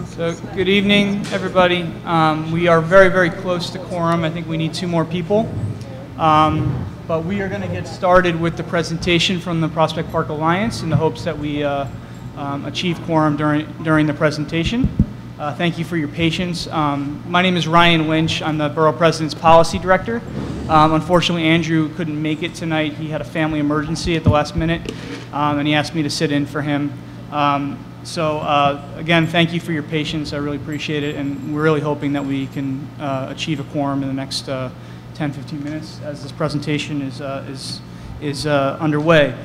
So good evening, everybody. We are very, very close to quorum. I think we need 2 more people. But we are going to get started with the presentation from the Prospect Park Alliance in the hopes that we achieve quorum during the presentation. Thank you for your patience. My name is Ryan Lynch. I'm the Borough President's Policy Director. Unfortunately, Andrew couldn't make it tonight. He had a family emergency at the last minute, and he asked me to sit in for him. Again, thank you for your patience. I really appreciate it, and we're really hoping that we can achieve a quorum in the next 10-15 minutes as this presentation is underway.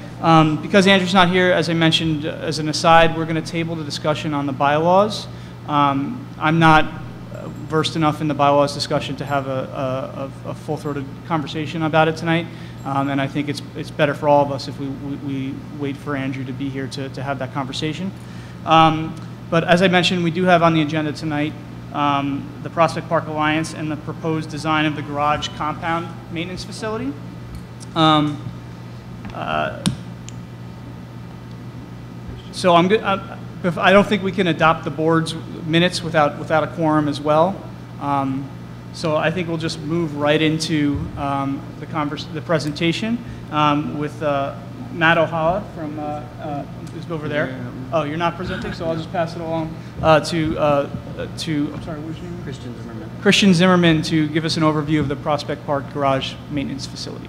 Because Andrew's not here, as I mentioned as an aside, we're going to table the discussion on the bylaws. I'm not versed enough in the bylaws discussion to have a full-throated conversation about it tonight, and I think it's better for all of us if we wait for Andrew to be here to have that conversation. But as I mentioned, we do have on the agenda tonight the Prospect Park Alliance and the proposed design of the garage compound maintenance facility. So I don't think we can adopt the board's minutes without a quorum as well. So I think we'll just move right into the presentation with Matt O'Hala from who's over there. Yeah. Oh, you're not presenting, so I'll just pass it along to I'm sorry, what's your name? Christian Zimmerman. Christian Zimmerman to give us an overview of the Prospect Park garage maintenance facility.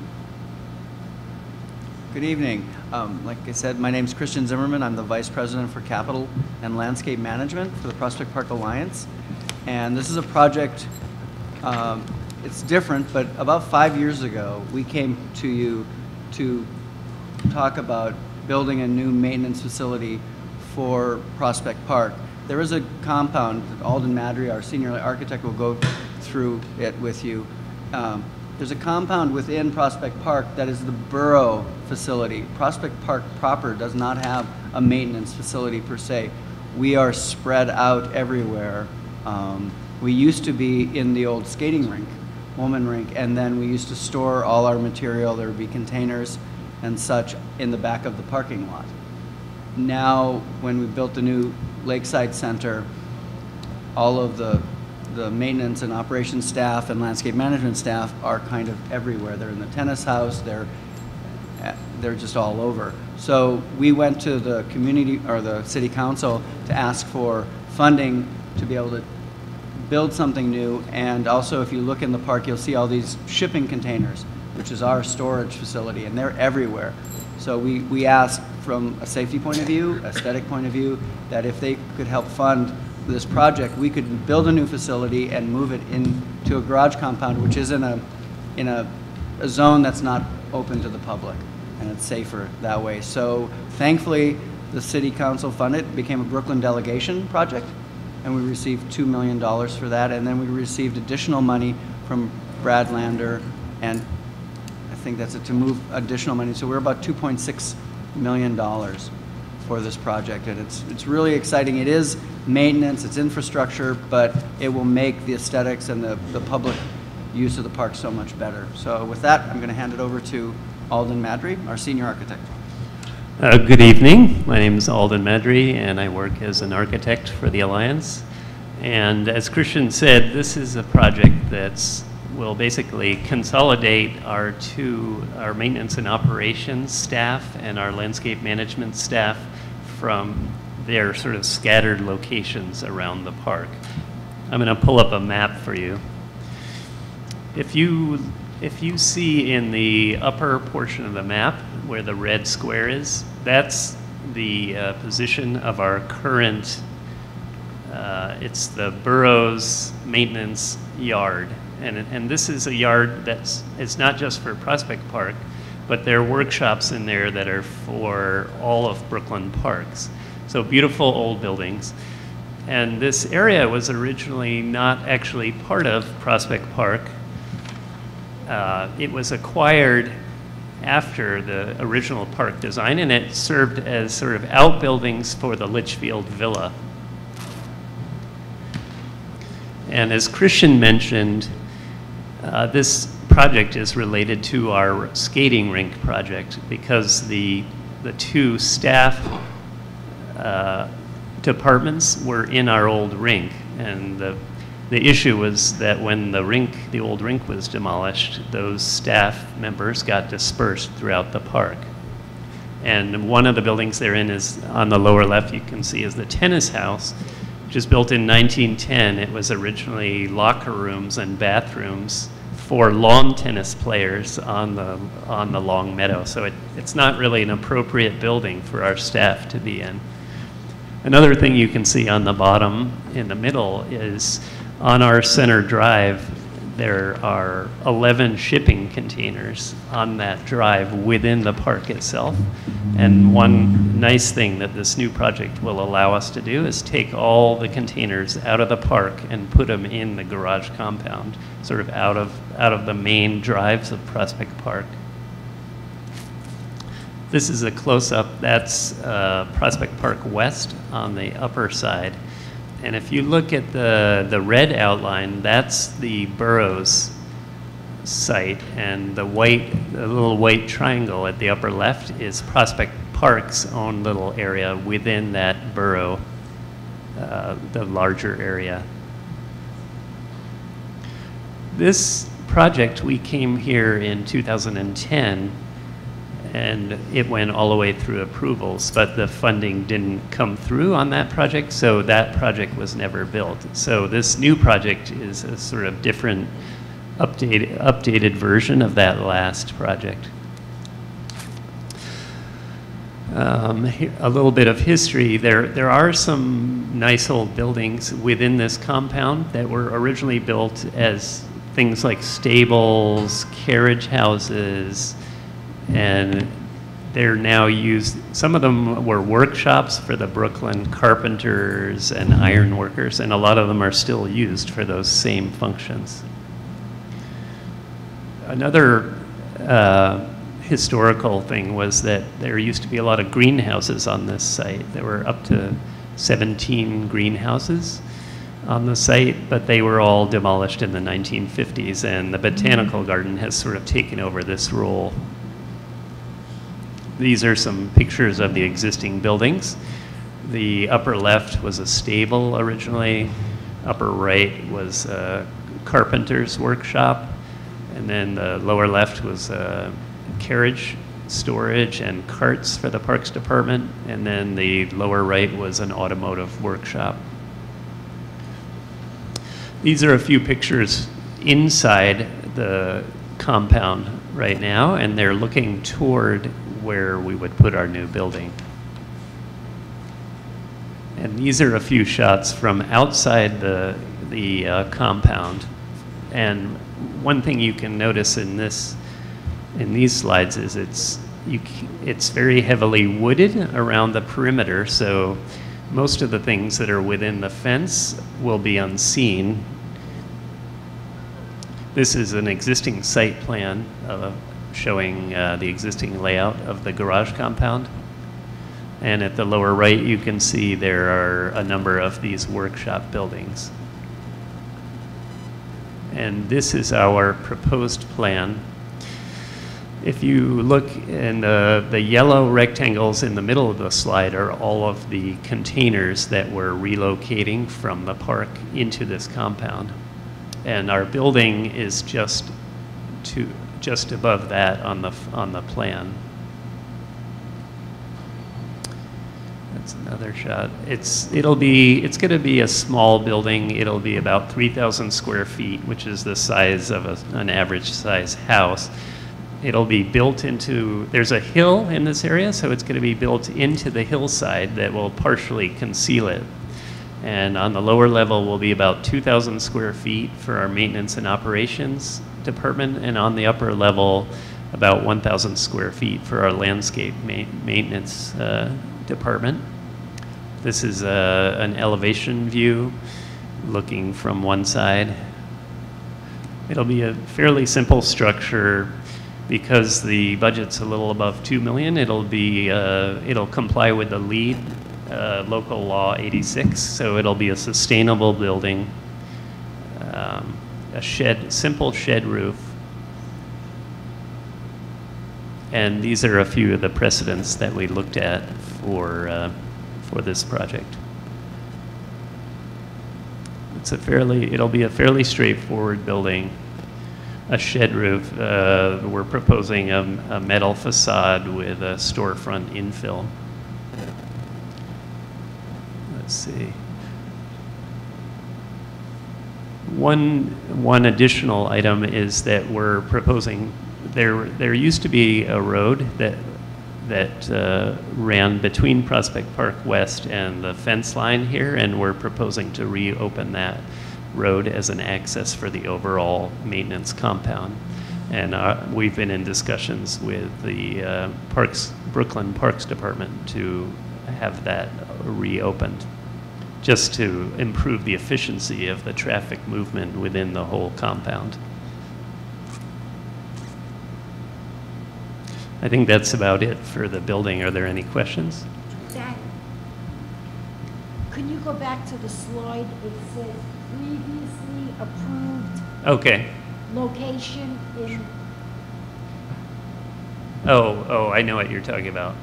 Good evening. Like I said, my name is Christian Zimmerman. I'm the Vice President for Capital and Landscape Management for the Prospect Park Alliance. And this is a project, it's different, but about 5 years ago, we came to you to talk about building a new maintenance facility for Prospect Park. There is a compound that Alden Madry, our senior architect, will go through it with you. There's a compound within Prospect Park that is the borough facility. Prospect Park proper does not have a maintenance facility per se. We are spread out everywhere. We used to be in the old skating rink, Woolman Rink, and then we used to store all our material. There would be containers and such in the back of the parking lot. Now, when we built the new Lakeside Center, all of the maintenance and operations staff and landscape management staff are kind of everywhere. They're in the tennis house, they're just all over. So we went to the community or the city council to ask for funding to be able to build something new. And also, if you look in the park, you'll see all these shipping containers, which is our storage facility, and they're everywhere. So we asked from a safety point of view, aesthetic point of view, that if they could help fund this project, we could build a new facility and move it into a garage compound, which is in a zone that's not open to the public, and it's safer that way. So thankfully, the city council funded it. It became a Brooklyn delegation project, and we received $2 million for that, and then we received additional money from Brad Lander, and I think that's it, to move additional money. So we're about $2.6 million for this project, and it's really exciting. It is maintenance, it's infrastructure, but it will make the aesthetics and the public use of the park so much better. So with that, I'm going to hand it over to Alden Madry, our senior architect. Good evening. My name is Alden Madry, and I work as an architect for the Alliance. And as Christian said, this is a project that will basically consolidate our maintenance and operations staff and our landscape management staff from their sort of scattered locations around the park. I'm going to pull up a map for you. If you see in the upper portion of the map where the red square is, that's the position of our current, it's the borough's maintenance yard. And this is a yard it's not just for Prospect Park, but there are workshops in there that are for all of Brooklyn parks. So beautiful old buildings. And this area was originally not actually part of Prospect Park. It was acquired after the original park design, and it served as sort of outbuildings for the Litchfield Villa. And as Christian mentioned, this project is related to our skating rink project because the two staff departments were in our old rink, and the issue was that when the old rink was demolished, those staff members got dispersed throughout the park. And one of the buildings they're in is on the lower left, you can see, is the tennis house, which was built in 1910. It was originally locker rooms and bathrooms for lawn tennis players on the long meadow. So it's not really an appropriate building for our staff to be in. Another thing you can see on the bottom in the middle is on our center drive, there are 11 shipping containers on that drive within the park itself. And one nice thing that this new project will allow us to do is take all the containers out of the park and put them in the garage compound, sort of out of the main drives of Prospect Park. This is a close-up. That's Prospect Park West on the upper side. And if you look at the red outline, that's the Borough's site, and the little white triangle at the upper left is Prospect Park's own little area within that borough, the larger area. This project, we came here in 2010, and it went all the way through approvals, but the funding didn't come through on that project, so that project was never built. So this new project is a sort of different updated version of that last project. A little bit of history. There are some nice old buildings within this compound that were originally built as things like stables, carriage houses, and they're now used. Some of them were workshops for the Brooklyn carpenters and iron workers, and a lot of them are still used for those same functions. Another historical thing was that there used to be a lot of greenhouses on this site. There were up to 17 greenhouses on the site, but they were all demolished in the 1950s, and the botanical garden has sort of taken over this role. These are some pictures of the existing buildings. The upper left was a stable originally. Upper right was a carpenter's workshop. And then the lower left was carriage storage and carts for the Parks Department. And then the lower right was an automotive workshop. These are a few pictures inside the compound right now, and they're looking toward where we would put our new building. And these are a few shots from outside the compound. And one thing you can notice in these slides is it's very heavily wooded around the perimeter, so most of the things that are within the fence will be unseen. This is an existing site plan showing the existing layout of the garage compound. And at the lower right, you can see there are a number of these workshop buildings. And this is our proposed plan. If you look in the yellow rectangles in the middle of the slide are all of the containers that we're relocating from the park into this compound. And our building is just above that on the plan. That's another shot. It's going to be a small building. It'll be about 3,000 square feet, which is the size of an average size house. It'll be built into, there's a hill in this area, so it's going to be built into the hillside that will partially conceal it. And on the lower level will be about 2,000 square feet for our maintenance and operations department, and on the upper level about 1,000 square feet for our landscape maintenance department. This is an elevation view looking from one side. It'll be a fairly simple structure. Because the budget's a little above $2 million, it'll comply with the LEED local law 86, so it'll be a sustainable building, a simple shed roof. And these are a few of the precedents that we looked at for this project. it'll be a fairly straightforward building. A shed roof. We're proposing a metal facade with a storefront infill. Let's see. One additional item is that we're proposing, there used to be a road that ran between Prospect Park West and the fence line here, and we're proposing to reopen that road as an access for the overall maintenance compound. And we've been in discussions with the Brooklyn Parks Department to have that reopened, just to improve the efficiency of the traffic movement within the whole compound. I think that's about it for the building. Are there any questions? Zach, can you go back to the slide? It says previously approved Okay. location in, Oh, I know what you're talking about.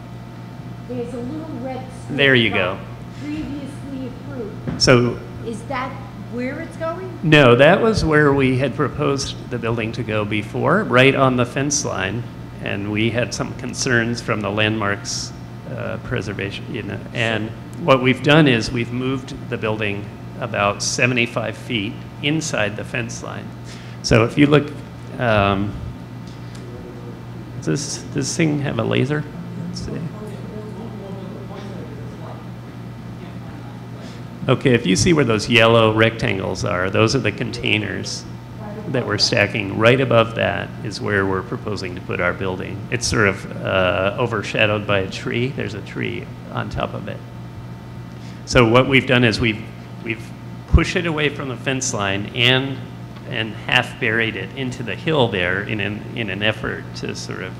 there's a little red square There you dot, go. previously approved. So, Is that where it's going? no, that was where we had proposed the building to go before, right on the fence line. And we had some concerns from the landmarks preservation, and what we've done is we've moved the building about 75 feet inside the fence line. So if you look, does this thing have a laser? Let's see. Okay, if you see where those yellow rectangles are, those are the containers that we're stacking. Right above that is where we're proposing to put our building. It's sort of overshadowed by a tree. There's a tree on top of it. So what we've done is we've pushed it away from the fence line and half buried it into the hill there in an effort to sort of.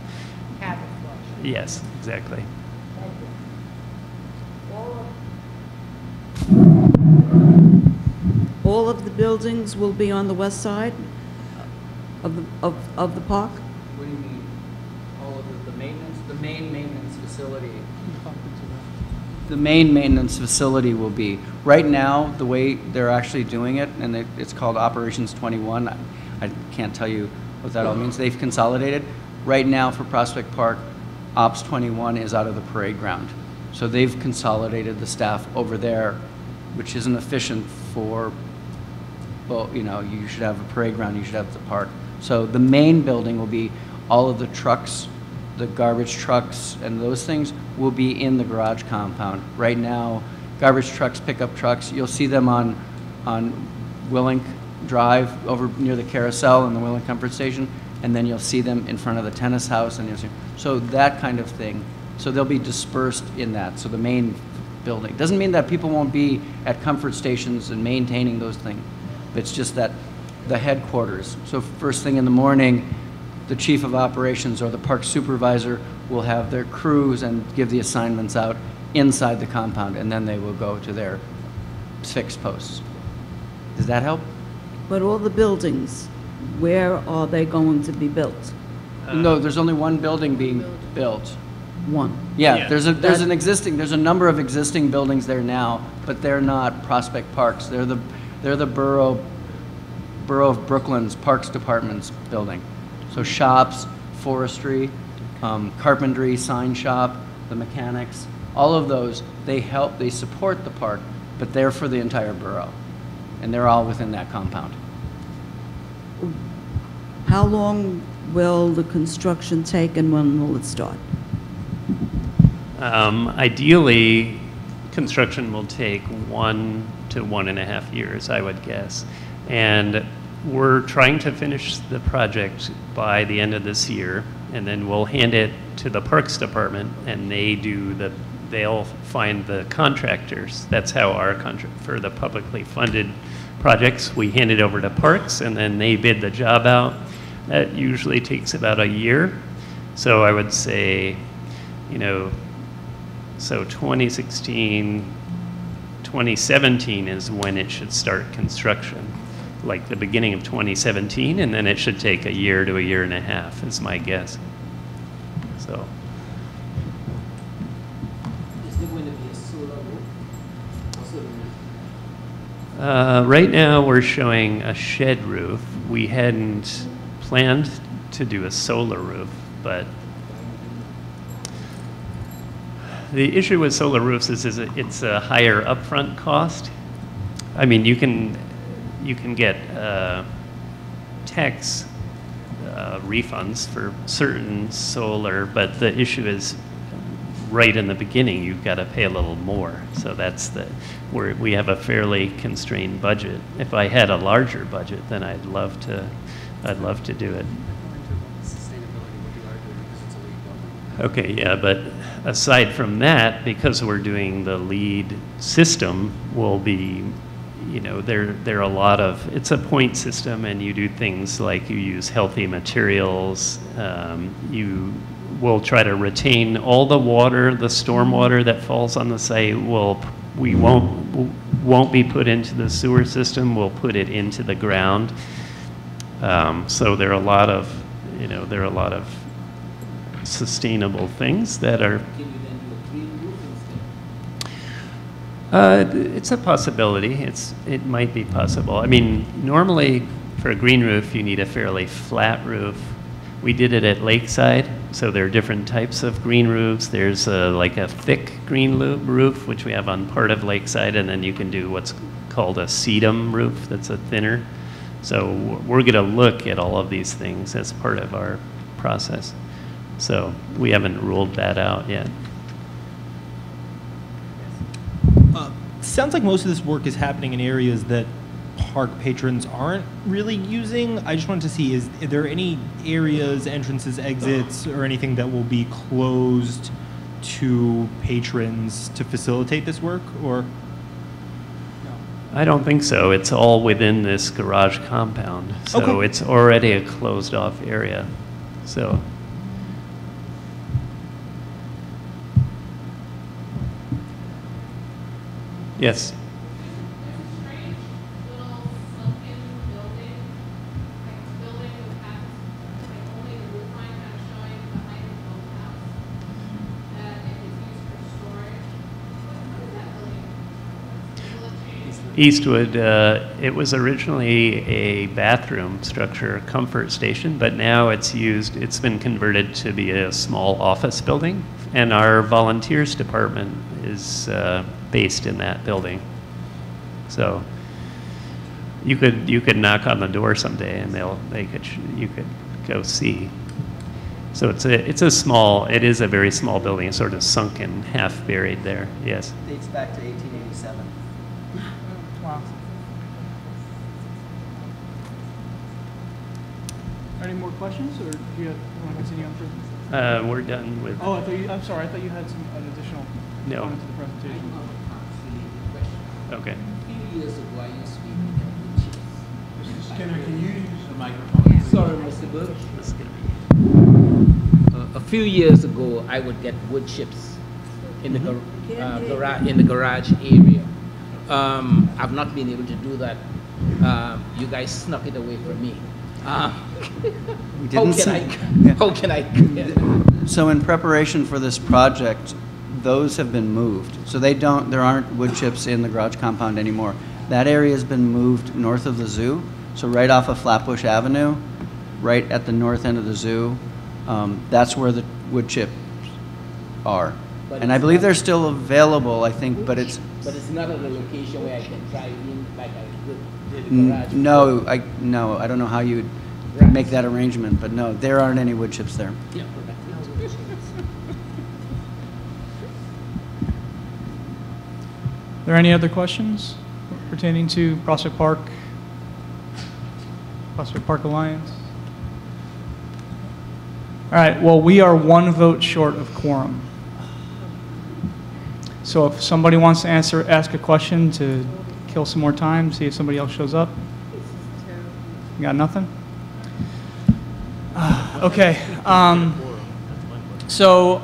Have it flush. Yes, exactly. All of the buildings will be on the west side of the park? What do you mean? All of the maintenance, the main maintenance facility? The main maintenance facility will be, right now, the way they're actually doing it, and it's called Operations 21. I can't tell you what that all means. They've consolidated. Right now for Prospect Park, Ops 21 is out of the parade ground. So they've consolidated the staff over there, which isn't efficient for, well, you know, you should have a parade ground, you should have the park. So the main building will be all of the trucks, the garbage trucks and those things will be in the garage compound. Right now, garbage trucks, pickup trucks, you'll see them on Willink Drive over near the carousel and the Willink Comfort Station, and then you'll see them in front of the tennis house, and you'll see, so that kind of thing. So they'll be dispersed in that. So the main building. Doesn't mean that people won't be at comfort stations and maintaining those things. It's just that the headquarters. So first thing in the morning, the chief of operations or the park supervisor will have their crews and give the assignments out inside the compound, and then they will go to their fixed posts. Does that help? But all the buildings, where are they going to be built? No, there's only one building being built. One. Yeah, Yeah. there's a number of existing buildings there now, but they're not Prospect Parks. They're the Borough of Brooklyn's Parks Department's building. So shops, forestry, carpentry, sign shop, the mechanics, all of those, they support the park, but they're for the entire borough. And they're all within that compound. How long will the construction take and when will it start? Ideally, construction will take 1 to 1.5 years, I would guess. And we're trying to finish the project by the end of this year, and then we'll hand it to the Parks Department, and they'll find the contractors. That's how our contract, for the publicly funded projects, we hand it over to Parks, and then they bid the job out. That usually takes about a year. So I would say, so 2016, 2017 is when it should start construction, like the beginning of 2017, and then it should take a year to a year and a half, is my guess. So. Is there going to be a solar roof? Also, Right now, we're showing a shed roof. We hadn't planned to do a solar roof, but the issue with solar roofs is it's a higher upfront cost. I mean, you can get tax refunds for certain solar, but the issue is right in the beginning, you've got to pay a little more. So that's we have a fairly constrained budget. If I had a larger budget, then I'd love to do it. Okay, yeah, but aside from that, because we're doing the lead system, will be, you know, there are a lot of, it's a point system, and you do things like you use healthy materials, you will try to retain all the water, the storm water that falls on the site we won't be put into the sewer system, we'll put it into the ground. So there are a lot of, you know, sustainable things that are. Can you then do a green roof instead? It's a possibility. It might be possible. I mean, normally for a green roof, you need a fairly flat roof. We did it at Lakeside, so there are different types of green roofs. There's like a thick green roof, which we have on part of Lakeside, and then you can do what's called a sedum roof that's a thinner. So we're going to look at all of these things as part of our process. So we haven't ruled that out yet. Sounds like most of this work is happening in areas that park patrons aren't really using. I just wanted to see, are there any areas, entrances, exits, or anything that will be closed to patrons to facilitate this work, or? I don't think so. It's all within this garage compound. So Okay. It's already a closed off area. So. Yes. Eastwood, it was originally a bathroom structure, comfort station, but now it's been converted to be a small office building, and our volunteers department is based in that building. So you could knock on the door someday, and you could go see. So it is a very small building, sort of sunken, half buried there. Yes. Dates back to 1887. Wow. Any more questions, or do you want to continue on further? We're done with. Oh, I'm sorry. I thought you had an additional No. comment to the presentation. Okay. A few years ago, I used to be with chips. Skinner, can you use the microphone? Sorry, Mr. Bush. This is gonna be. A few years ago, I would get wood chips in the garage area. I've not been able to do that. You guys snuck it away from me. We didn't How can I? So in preparation for this project, those have been moved. So there aren't wood chips in the garage compound anymore. That area has been moved north of the zoo. So right off of Flatbush Avenue, right at the north end of the zoo, that's where the wood chips are. But And I believe they're still available, I think, but it's, But it's not at a location where I can drive in like I did in the garage. no, I don't know how you'd make that arrangement, but no, there aren't any wood chips there. Yeah. Are there any other questions pertaining to Prospect Park Alliance? All right, well, we are one vote short of quorum. So if somebody wants to ask a question to kill some more time, see if somebody else shows up. You got nothing? Okay. So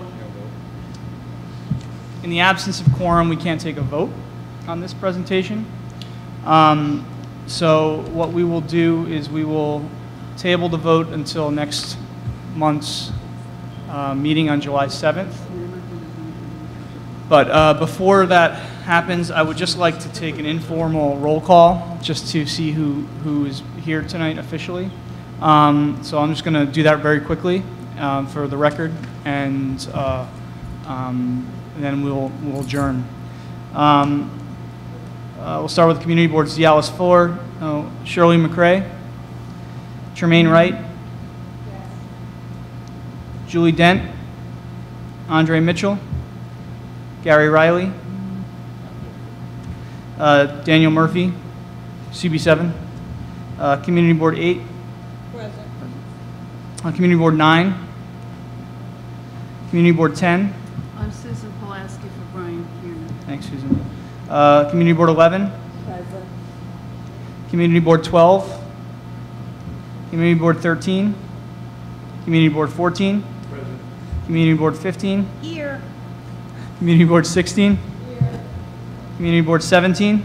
in the absence of quorum, we can't take a vote on this presentation. So what we will do is we will table the vote until next month's meeting on July 7th. But before that happens, I would just like to take an informal roll call just to see who is here tonight officially. So I'm just going to do that very quickly for the record, and then we'll adjourn. We'll start with the community boards. Cialis Fuller, Shirley McRae, Tremaine Wright, Julie Dent, Andre Mitchell, Gary Riley, Daniel Murphy, CB7, Community Board 8, Present. Community Board 9, Community Board 10. I'm Susan Pulaski for Brian Kiernan. Thanks, Susan. Community Board 11, Present. Community Board 12, Community Board 13, Community Board 14, Community Board 15, Here. Community Board 16, Community Board 17,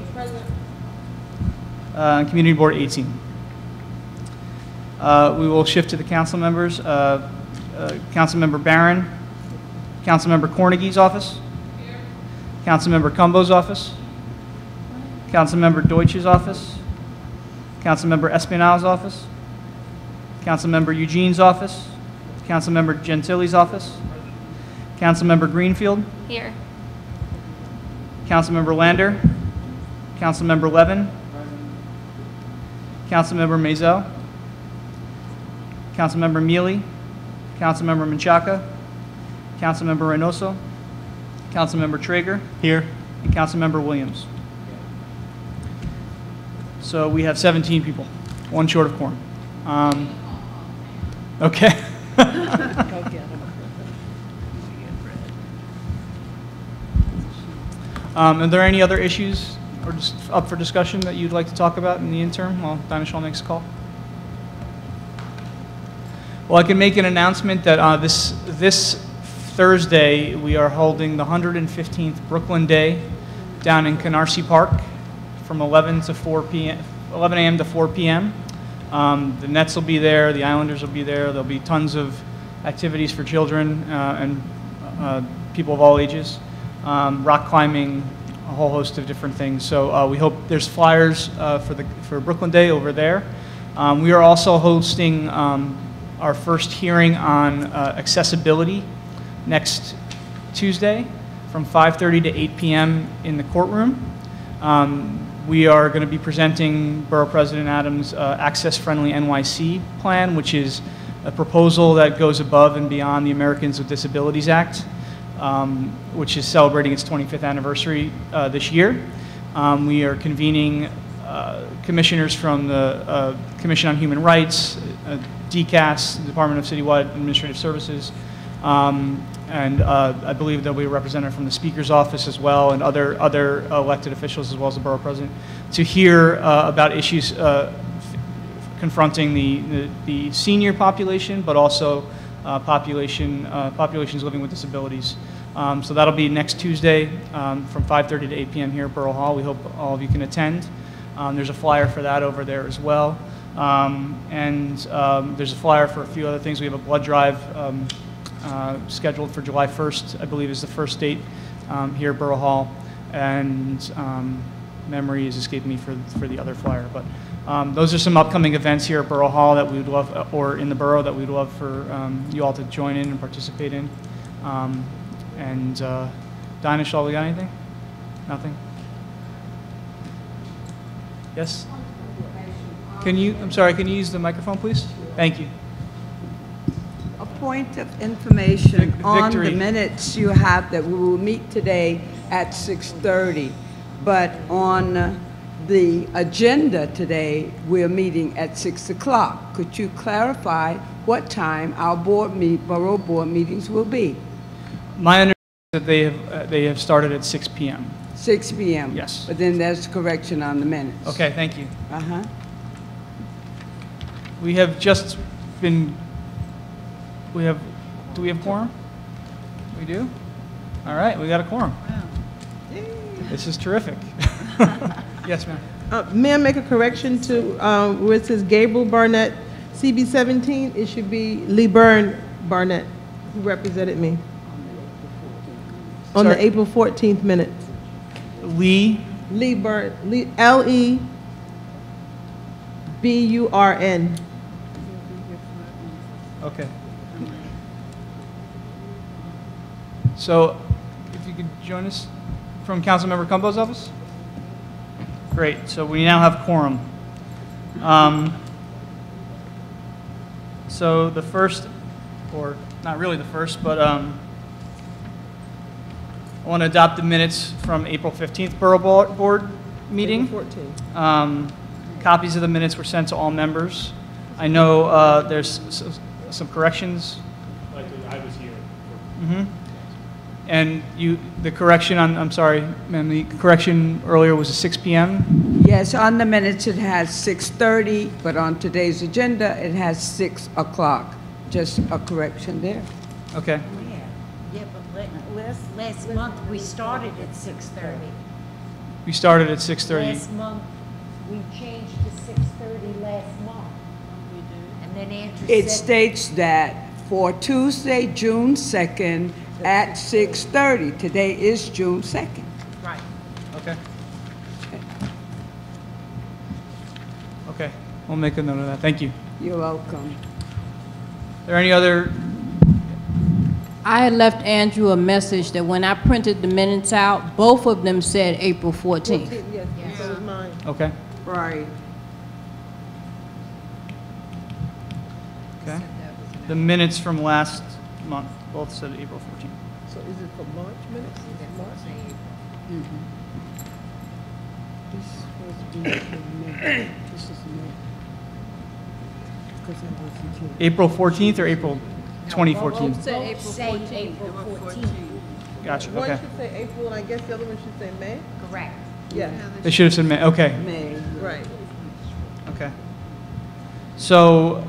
and Community Board 18. We will shift to the council members. Councilmember Barron, Councilmember Cornegie's office, Councilmember Cumbo's office, Councilmember Deutsch's office, Councilmember Espinal's office, Councilmember Eugene's office, Councilmember Gentili's office, Councilmember Greenfield, Here. Councilmember Lander, Councilmember Levin, Councilmember Maisel, Councilmember Mealy, Councilmember Menchaca, Councilmember Reynoso, Councilmember Traeger, Here. and Councilmember Williams. So we have 17 people, one short of quorum. Okay. Go get him. Are there any other issues or just up for discussion that you'd like to talk about in the interim while Dinah makes a call? Well, I can make an announcement that this Thursday we are holding the 115th Brooklyn Day down in Canarsie Park from 11 to 4 p.m. 11 a.m. to 4 p.m. The Nets will be there, the Islanders will be there. There'll be tons of activities for children and people of all ages. Rock climbing, a whole host of different things. So we hope there's flyers for Brooklyn Day over there. We are also hosting our first hearing on accessibility next Tuesday from 5:30 to 8 p.m. in the courtroom. We are going to be presenting Borough President Adams' Access Friendly NYC plan, which is a proposal that goes above and beyond the Americans with Disabilities Act, which is celebrating its 25th anniversary this year. We are convening commissioners from the Commission on Human Rights, DCAS, the Department of Citywide Administrative Services, and I believe there'll be a representative from the Speaker's office as well, and other elected officials as well as the Borough President, to hear about issues confronting the senior population, but also populations living with disabilities. So that'll be next Tuesday from 5:30 to 8 p.m. here at Borough Hall. We hope all of you can attend. There's a flyer for that over there as well. There's a flyer for a few other things. We have a blood drive scheduled for July 1st, I believe is the first date here at Borough Hall. And memory is escaping me for the other flyer. But those are some upcoming events here at Borough Hall that we would love, or in the borough, that we'd love for you all to join in and participate in. Dinah, Shaw, we got anything? Nothing? Yes? Can you use the microphone, please? Thank you. A point of information on the Victory. minutes you have that we will meet today at 6:30, but on the agenda today, we're meeting at 6 o'clock. Could you clarify what time our borough board meetings will be? My understanding is that they have started at 6 p.m. 6 p.m.? Yes. But then there's correction on the minutes. Okay, thank you. Uh-huh. We have just been, do we have quorum? We do? All right, we got a quorum. This is terrific. Yes, ma'am. May I make a correction to where it says Gabriel Barnett, CB17? It should be LeBurn Barnett, who represented me on the Sorry? April 14th minutes. Lee. Leburn. Okay. So, if you could join us from Councilmember Cumbo's office? Great, so we now have quorum. So the first, or not really the first, but I want to adopt the minutes from April 15th Borough Board meeting. April 14th. Copies of the minutes were sent to all members. I know there's some corrections. I was here. And the correction on, I'm sorry, ma'am, the correction earlier was a 6 p.m.? Yes, on the minutes it has 6:30, but on today's agenda it has 6 o'clock. Just a correction there. Okay. Yeah, but last month, we started at 6:30. We started at 6:30. Last month, we changed to 6:30 last month. We did. And then Andrew It said. states that for Tuesday, June 2nd at 6:30. Today is June 2nd. Right. Okay. Okay, we'll make a note of that. Thank you. You're welcome. Are there any other? I had left Andrew a message that when I printed the minutes out, both of them said April 14th. Yes, so was mine. Okay. Right. Okay. The minutes from last month both said April 14th. So is it for March minutes? Is it March? This is supposed to be for May. This is May. 'Cause I wasn't here. April 14th or April 2014? Both said April Say 14th. April 14th. Gotcha, One okay. should say April, and I guess the other one should say May? Correct. Yeah, They should have said May, okay, May. right. okay. So,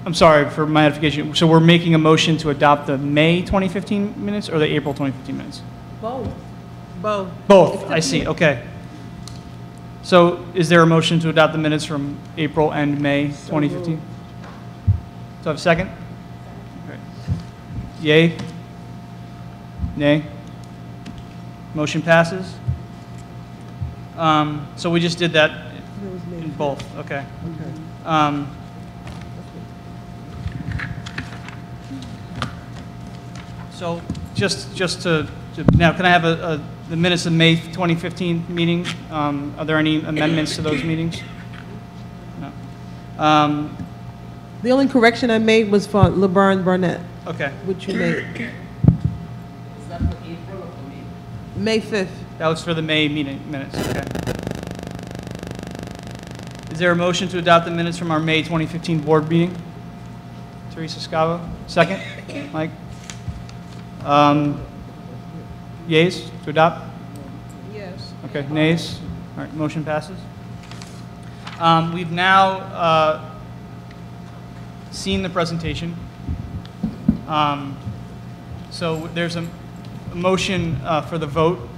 I'm sorry for my edification. So we're making a motion to adopt the May 2015 minutes or the April 2015 minutes? Both. Both. Both, I see, okay. So is there a motion to adopt the minutes from April and May 2015? So I have a second? Okay. Yay? Nay? Motion passes? So we just did that in both, okay. Okay. So just to now, can I have the minutes of May 2015 meeting? Are there any amendments to those meetings? No. The only correction I made was for LeBron Burnett, Okay, which you made. Is that for April or for May? May 5th. that was for the May meeting minutes, okay. Is there a motion to adopt the minutes from our May 2015 board meeting? Teresa Scavo, second? Mike? Yeas to adopt? Yes. Okay, nays? All right, motion passes. We've now seen the presentation. So there's a motion for the vote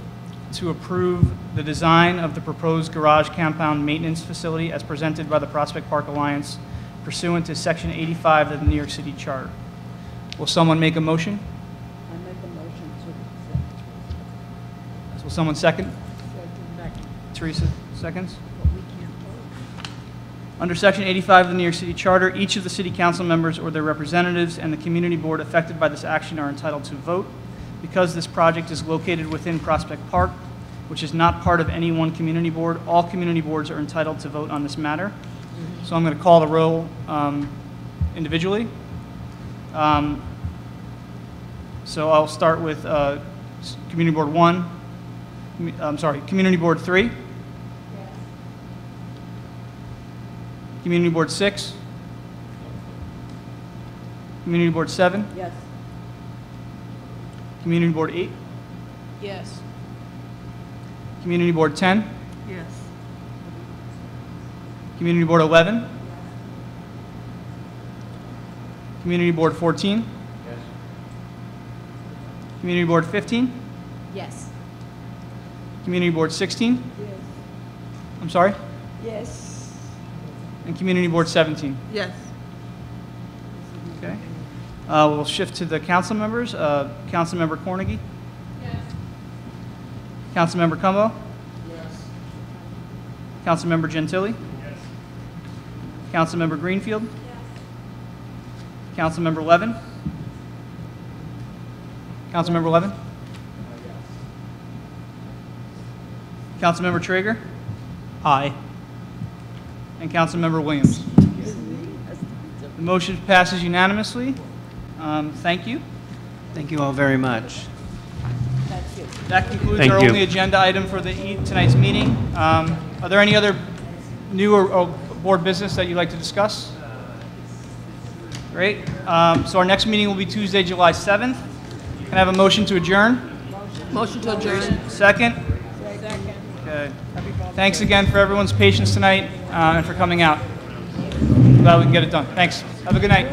to approve the design of the proposed garage compound maintenance facility as presented by the Prospect Park Alliance pursuant to Section 85 of the New York City Charter. Will someone make a motion? I make a motion to Will someone second? Teresa, seconds? Under Section 85 of the New York City Charter, each of the city council members or their representatives and the community board affected by this action are entitled to vote. Because this project is located within Prospect Park, which is not part of any one community board, all community boards are entitled to vote on this matter. So I'm going to call the roll individually. So I'll start with Community Board 1. I'm sorry, Community Board 3. Yes. Community Board 6. Community Board 7. Yes. Community Board 8. Yes. Community Board 10. Yes. Community Board 11. Community Board 14. Yes. Community Board 15. Yes. Community Board 16. Yes. I'm sorry. Yes. And Community Board 17. Yes. Okay. We'll shift to the council members. Councilmember Cornegie. Yes. Councilmember Cumbo? Yes. Councilmember Gentili? Yes. Councilmember Greenfield? Yes. Councilmember Levin? Councilmember Levin? Yes. Councilmember Traeger? Aye. And Councilmember Williams. The motion passes unanimously. Thank you. Thank you all very much. That concludes Thank our you. only agenda item for tonight's meeting. Are there any other new or board business that you'd like to discuss? Great. So our next meeting will be Tuesday, July 7th. Can I have a motion to adjourn? Motion to adjourn. Second? Second. Okay. Thanks again for everyone's patience tonight and for coming out. Glad we can get it done. Thanks. Have a good night.